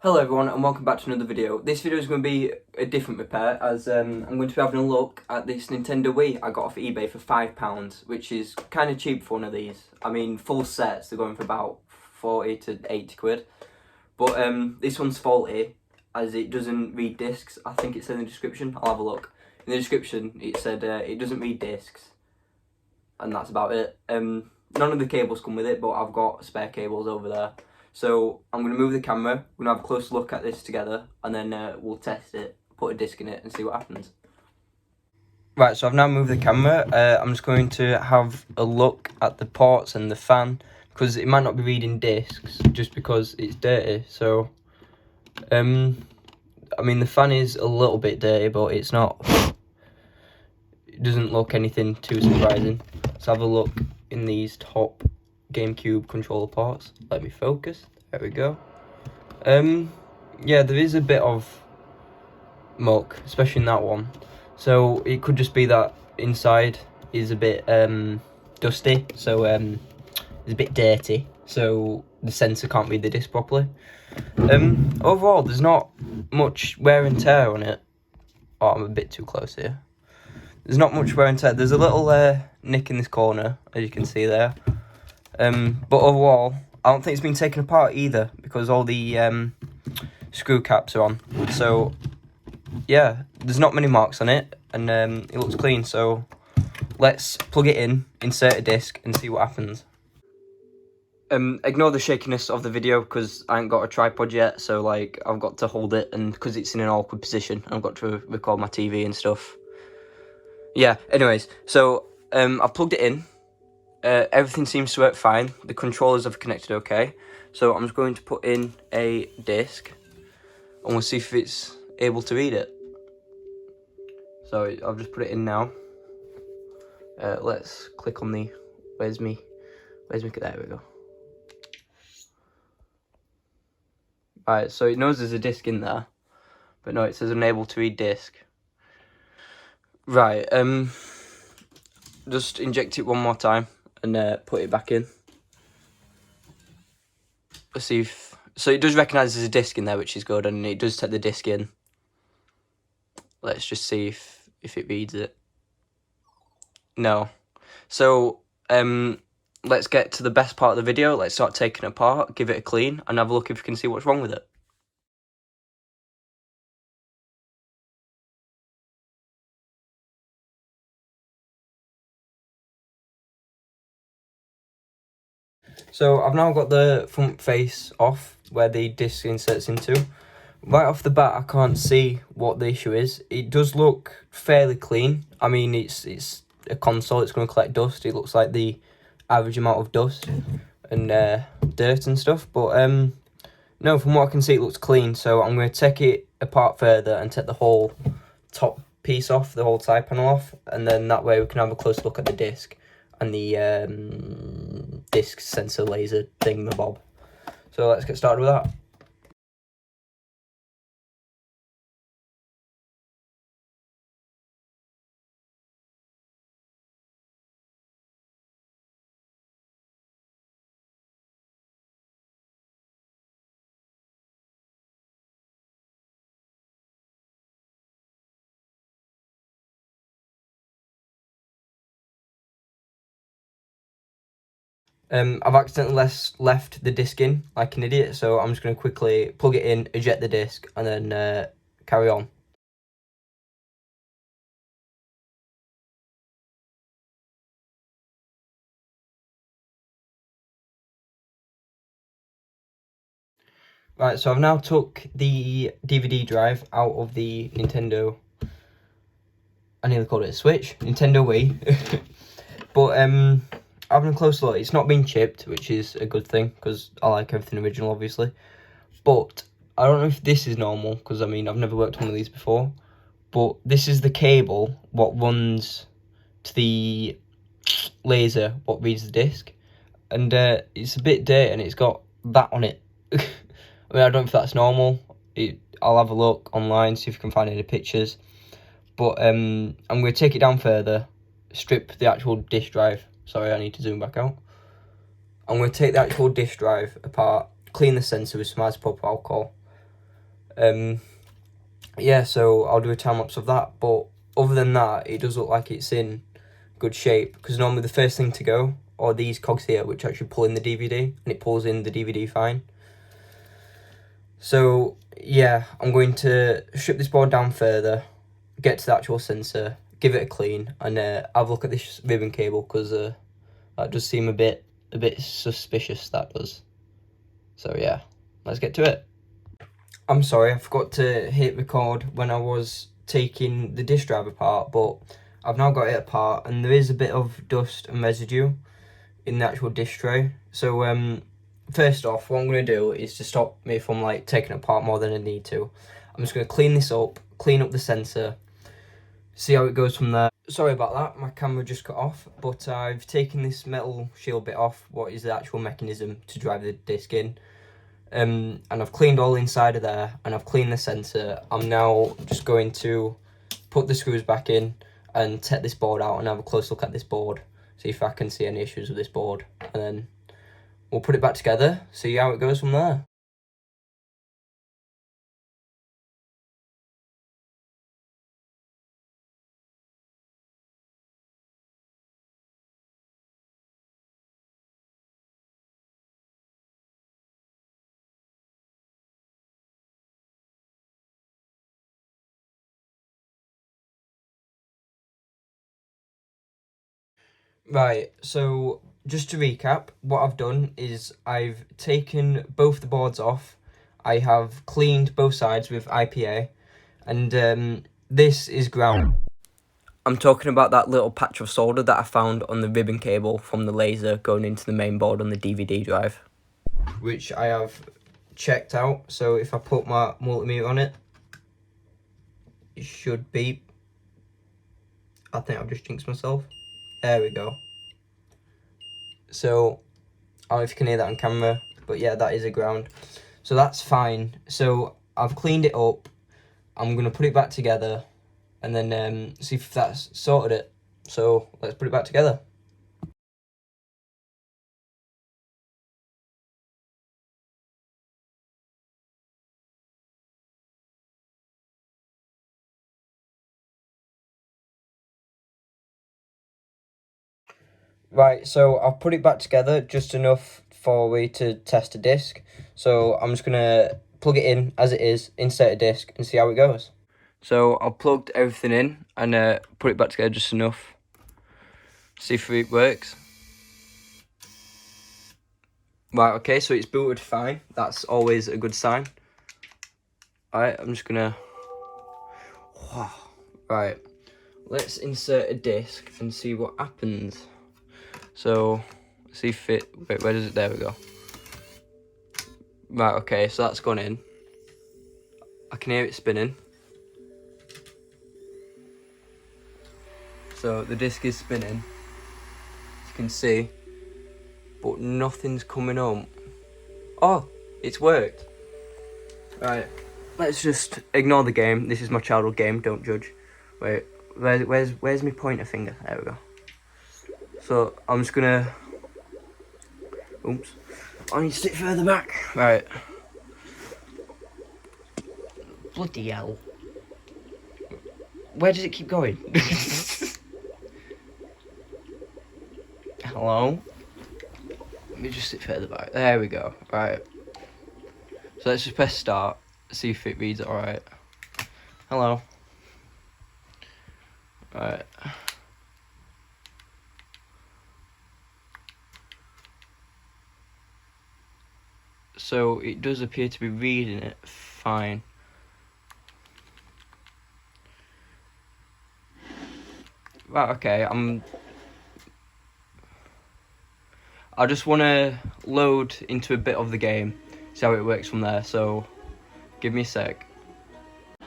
Hello everyone and welcome back to another video. This video is going to be a different repair as I'm going to be having a look at this Nintendo Wii I got off eBay for £5, which is kind of cheap for one of these. I mean, full sets they're going for about 40 to 80 quid. But this one's faulty as it doesn't read discs. I think it said in the description. I'll have a look. In the description it said it doesn't read discs. And that's about it. None of the cables come with it, but I've got spare cables over there. So I'm going to move the camera, we're going to have a close look at this together, and then we'll test it, put a disc in it and see what happens. Right, so I've now moved the camera. I'm just going to have a look at the ports and the fan, because it might not be reading discs, just because it's dirty. So, I mean the fan is a little bit dirty, but it's not, it doesn't look anything too surprising. Let's have a look in these top GameCube controller ports. Let me focus. There we go. Yeah, there is a bit of muck, especially in that one. So it could just be that inside is a bit dusty, so it's a bit dirty, so the sensor can't read the disc properly. Overall, there's not much wear and tear on it. Oh, I'm a bit too close here. There's not much wear and tear. There's a little nick in this corner, as you can see there. But overall, I don't think it's been taken apart either, because all the screw caps are on. So yeah, there's not many marks on it, and it looks clean. So let's plug it in, insert a disc, and see what happens. Ignore the shakiness of the video because I ain't got a tripod yet, so like I've got to hold it, and because it's in an awkward position, I've got to record my TV and stuff. Yeah, anyways, so I've plugged it in. Everything seems to work fine. The controllers have connected okay. So I'm just going to put in a disc and we'll see if it's able to read it. So I've just put it in now. Let's click on the, where's me, there we go. Right, so it knows there's a disc in there, but no, it says unable to read disc. Right, just inject it one more time and put it back in. Let's see if, so it does recognise there's a disc in there, which is good, and it does take the disc in. Let's just see if it reads it. No. So let's get to the best part of the video. Let's start taking it apart, give it a clean, and have a look if we can see what's wrong with it. So I've now got the front face off where the disc inserts into. Right off the bat, I can't see what the issue is. It does look fairly clean. I mean, it's a console, it's going to collect dust. It looks like the average amount of dust and dirt and stuff. But no, from what I can see, it looks clean. So I'm going to take it apart further and take the whole top piece off, the whole side panel off. And then that way we can have a close look at the disc and the disc sensor laser thingamabob. So let's get started with that. I've accidentally left the disc in like an idiot, so I'm just going to quickly plug it in, eject the disc, and then carry on. Right, so I've now took the DVD drive out of the Nintendo, I nearly called it a Switch, Nintendo Wii. But having a close look, it's not been chipped, which is a good thing, because I like everything original, obviously. But I don't know if this is normal, because I mean, I've never worked on one of these before. But this is the cable, what runs to the laser, what reads the disc. And it's a bit dirty, and it's got that on it. I mean, I don't know if that's normal. I'll have a look online, see if you can find any pictures. But I'm going to take it down further, strip the actual disk drive. Sorry, I need to zoom back out. I'm going to take the actual disk drive apart, clean the sensor with some isopropyl alcohol, Yeah, so I'll do a time lapse of that, but other than that, it does look like it's in good shape, because normally the first thing to go are these cogs here, which actually pull in the DVD, and it pulls in the DVD fine. So yeah, I'm going to strip this board down further, get to the actual sensor, give it a clean, and have a look at this ribbon cable, because that does seem a bit suspicious, that does. So yeah, let's get to it. I'm sorry, I forgot to hit record when I was taking the disk drive apart, but I've now got it apart, and there is a bit of dust and residue in the actual disk tray. So first off, what I'm going to do is to stop me from like taking it apart more than I need to. I'm just going to clean this up, clean up the sensor, see how it goes from there. Sorry about that, my camera just cut off, but I've taken this metal shield bit off, what is the actual mechanism to drive the disc in. And I've cleaned all inside of there, and I've cleaned the sensor. I'm now just going to put the screws back in and take this board out and have a close look at this board, see if I can see any issues with this board, and then we'll put it back together, see how it goes from there. Right, so just to recap, what I've done is I've taken both the boards off, I have cleaned both sides with IPA, and this is ground. I'm talking about that little patch of solder that I found on the ribbon cable from the laser going into the main board on the DVD drive, which I have checked out. So if I put my multimeter on it, it should beep. I think I've just jinxed myself. There we go. So I don't know if you can hear that on camera, but yeah, that is a ground. So that's fine. So I've cleaned it up. I'm gonna put it back together, and then see if that's sorted it. So let's put it back together. Right, so I've put it back together just enough for me to test a disc. So I'm just gonna plug it in as it is, insert a disc, and see how it goes. So I've plugged everything in and put it back together just enough. See if it works. Right, okay, so it's booted fine. That's always a good sign. Alright, I'm just gonna... Right, let's insert a disc and see what happens. So, see if it... Wait, where does it... There we go. Right, okay, so that's gone in. I can hear it spinning. So the disc is spinning, as you can see, but nothing's coming up. Oh, it's worked. Right, let's just ignore the game. This is my childhood game, don't judge. Wait, where's my pointer finger? There we go. So I'm just gonna... Oops. I need to sit further back. Right. Bloody hell. Where does it keep going? Hello? Let me just sit further back. There we go. Right. So let's just press start. See if it reads it alright. Hello. Right. So it does appear to be reading it fine. Right, okay, I just want to load into a bit of the game, see how it works from there, so give me a sec.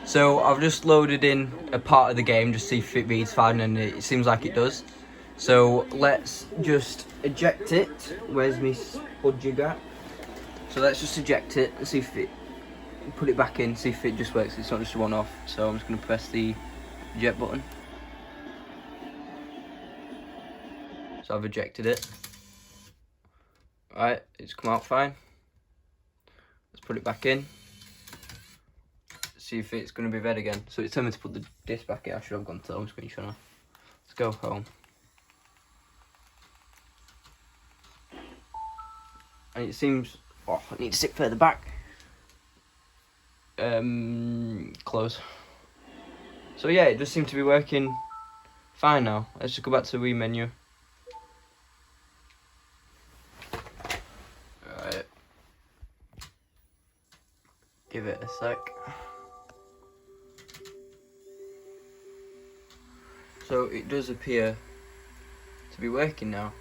So I've just loaded in a part of the game, just see if it reads fine, and it seems like it does. So let's just eject it. Where's my spud jig at? So let's just eject it and see if it, put it back in, see if it just works. It's not just a one-off. So I'm just going to press the eject button. So I've ejected it. Right, it's come out fine. Let's put it back in. see if it's going to be red again. So it's time to put the disc back in. I should have gone to the home screen, shouldn't I? Let's go home. And it seems... Oh, I need to sit further back. Close. So yeah, it does seem to be working fine now. Let's just go back to the Wii menu. Right. Give it a sec. So it does appear to be working now.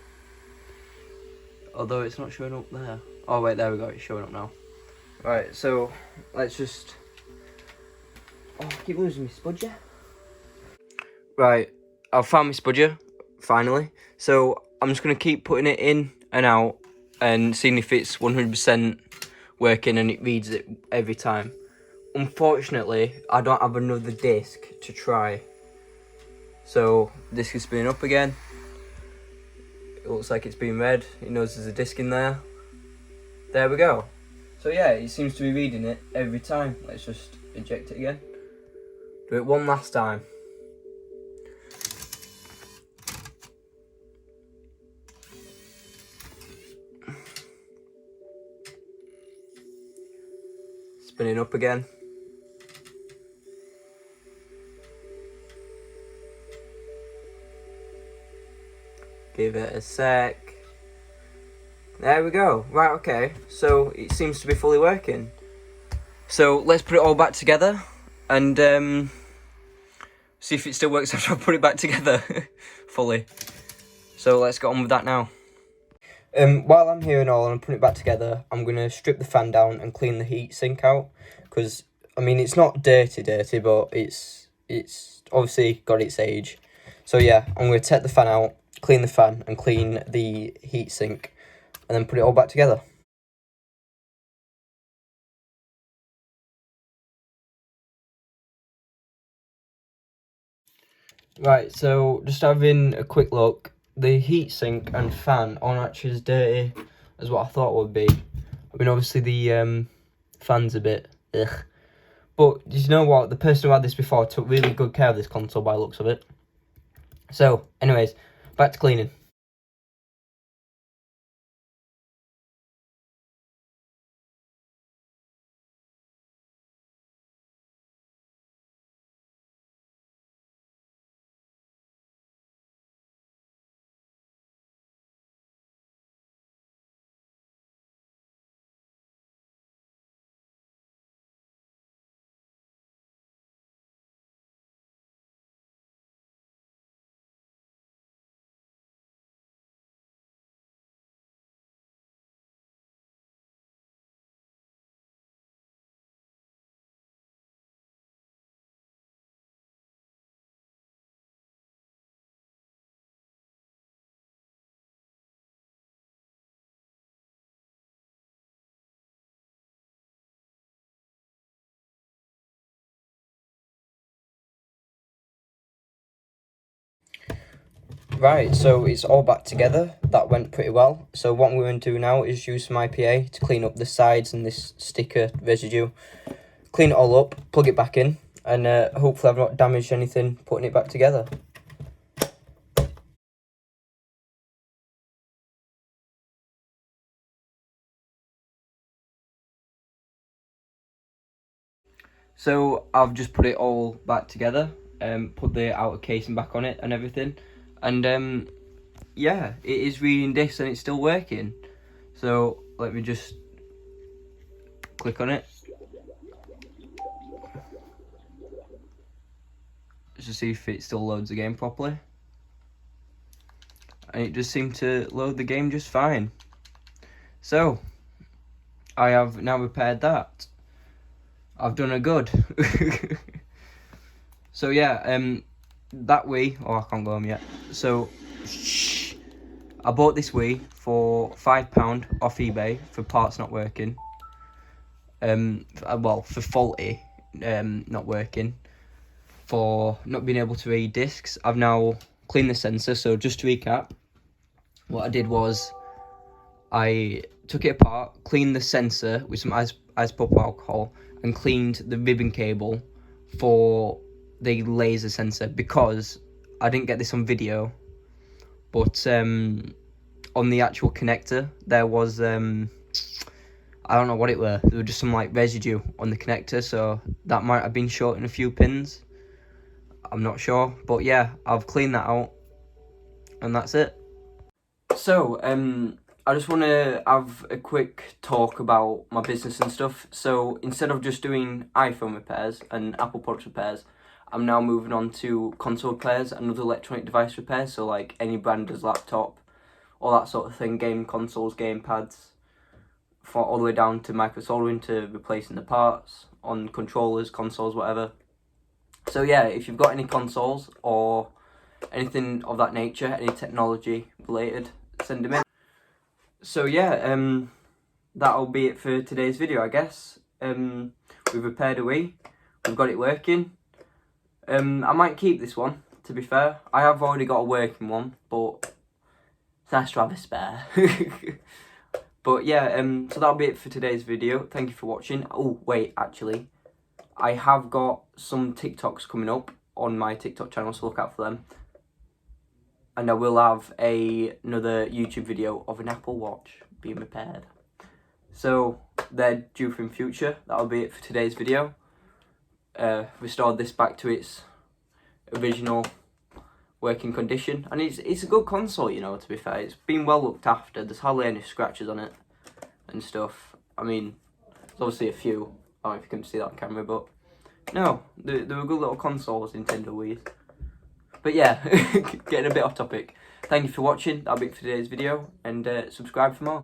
Although it's not showing up there. Oh wait, there we go, it's showing up now. Right, so let's just... Oh, I keep losing my spudger. Right, I've found my spudger, finally. So I'm just going to keep putting it in and out and seeing if it's 100% working and it reads it every time. Unfortunately, I don't have another disc to try. So, disc is spinning up again. It looks like it's being read. It knows there's a disc in there. There we go. So yeah, it seems to be reading it every time. Let's just eject it again. Do it one last time. Spinning up again. Give it a sec. There we go. Right, okay. So it seems to be fully working. So let's put it all back together and see if it still works after I put it back together fully. So let's get on with that now. While I'm here and all and I'm putting it back together, I'm going to strip the fan down and clean the heat sink out. Because, I mean, it's not dirty, but it's obviously got its age. So yeah, I'm going to take the fan out, clean the fan and clean the heat sink. And then put it all back together. Right, so just having a quick look. The heatsink and fan aren't actually as dirty as what I thought it would be. I mean, obviously the fan's a bit ugh. But you know what? The person who had this before took really good care of this console by the looks of it. So, anyways, back to cleaning. Right, so it's all back together. That went pretty well. So what we're going to do now is use some IPA to clean up the sides and this sticker residue. Clean it all up, plug it back in, and hopefully I've not damaged anything putting it back together. So I've just put it all back together, put the outer casing back on it and everything. And yeah, it is reading this and it's still working. So let me just click on it. Just to see if it still loads the game properly. And it just seemed to load the game just fine. So, I have now repaired that. I've done a good. So yeah, that Wii, oh I can't go home yet. So, I bought this Wii for £5 off eBay for parts not working. Well, for faulty, not working. For not being able to read discs. I've now cleaned the sensor, so just to recap, what I did was I took it apart, cleaned the sensor with some isopropyl alcohol, and cleaned the ribbon cable for the laser sensor, because I didn't get this on video, but on the actual connector there was I don't know what it were. There was just some like residue on the connector, so that might have been short in a few pins. I'm not sure, but yeah, I've cleaned that out, and that's it. So I just want to have a quick talk about my business and stuff. So instead of just doing iPhone repairs and Apple product repairs, I'm now moving on to console repairs and other electronic device repairs. So like any brander's laptop, all that sort of thing, game consoles, game pads, for all the way down to microsoldering to replacing the parts on controllers, consoles, whatever. So yeah, if you've got any consoles or anything of that nature, any technology related, send them in. So yeah, that'll be it for today's video, I guess. We've repaired a Wii, we've got it working. I might keep this one, to be fair. I have already got a working one, but it's nice to have a spare. But yeah, so that'll be it for today's video. Thank you for watching. Oh wait, actually, I have got some TikToks coming up on my TikTok channel, so look out for them. And I will have another YouTube video of an Apple Watch being repaired. So they're due for in future. That'll be it for today's video. Restored this back to its original working condition, and it's a good console, you know, to be fair. It's been well looked after. There's hardly any scratches on it and stuff. I mean, there's obviously a few. I don't know if you can see that on camera, but no, they were good little consoles, Nintendo Wii. But yeah, getting a bit off topic. Thank you for watching. That'll be it for today's video, and subscribe for more.